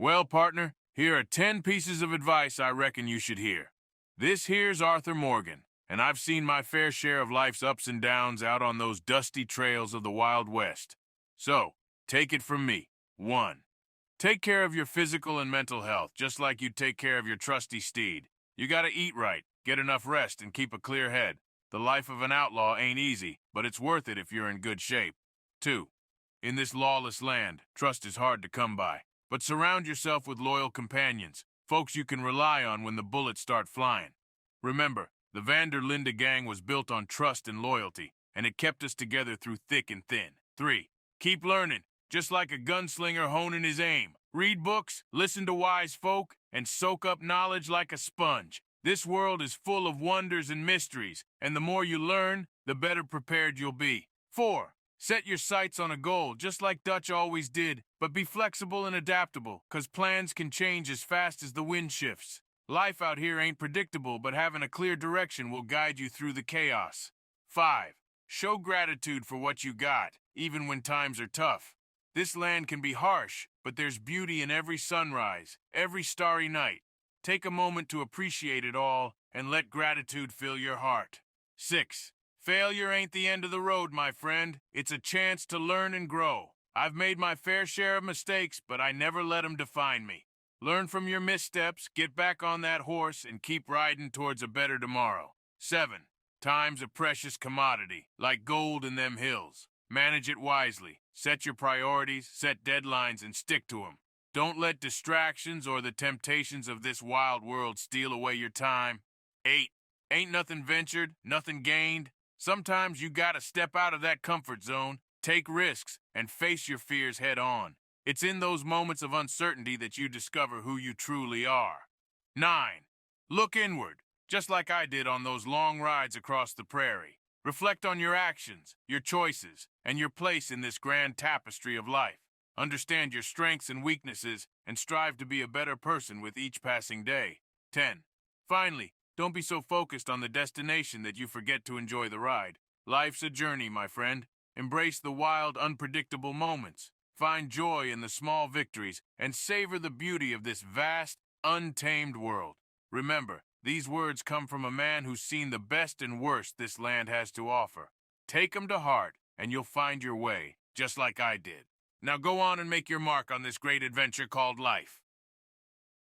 Well, partner, here are 10 pieces of advice I reckon you should hear. This here's Arthur Morgan, and I've seen my fair share of life's ups and downs out on those dusty trails of the Wild West. So, take it from me. 1. Take care of your physical and mental health, just like you take care of your trusty steed. You gotta eat right, get enough rest, and keep a clear head. The life of an outlaw ain't easy, but it's worth it if you're in good shape. 2. In this lawless land, trust is hard to come by. But surround yourself with loyal companions, folks you can rely on when the bullets start flying. Remember, the Van der Linde gang was built on trust and loyalty, and it kept us together through thick and thin. 3. Keep learning, just like a gunslinger honing his aim. Read books, listen to wise folk, and soak up knowledge like a sponge. This world is full of wonders and mysteries, and the more you learn, the better prepared you'll be. 4. Set your sights on a goal, just like Dutch always did, but be flexible and adaptable, cause plans can change as fast as the wind shifts. Life out here ain't predictable, but having a clear direction will guide you through the chaos. 5. Show gratitude for what you got, even when times are tough. This land can be harsh, but there's beauty in every sunrise, every starry night. Take a moment to appreciate it all, and let gratitude fill your heart. 6. Failure ain't the end of the road, my friend. It's a chance to learn and grow. I've made my fair share of mistakes, but I never let them define me. Learn from your missteps, get back on that horse, and keep riding towards a better tomorrow. 7. Time's a precious commodity, like gold in them hills. Manage it wisely. Set your priorities, set deadlines, and stick to them. Don't let distractions or the temptations of this wild world steal away your time. 8. Ain't nothing ventured, nothing gained. Sometimes you gotta step out of that comfort zone, take risks, and face your fears head on. It's in those moments of uncertainty that you discover who you truly are. 9. Look inward, just like I did on those long rides across the prairie. Reflect on your actions, your choices, and your place in this grand tapestry of life. Understand your strengths and weaknesses, and strive to be a better person with each passing day. 10. Finally, don't be so focused on the destination that you forget to enjoy the ride. Life's a journey, my friend. Embrace the wild, unpredictable moments. Find joy in the small victories, and savor the beauty of this vast, untamed world. Remember, these words come from a man who's seen the best and worst this land has to offer. Take them to heart, and you'll find your way, just like I did. Now go on and make your mark on this great adventure called life.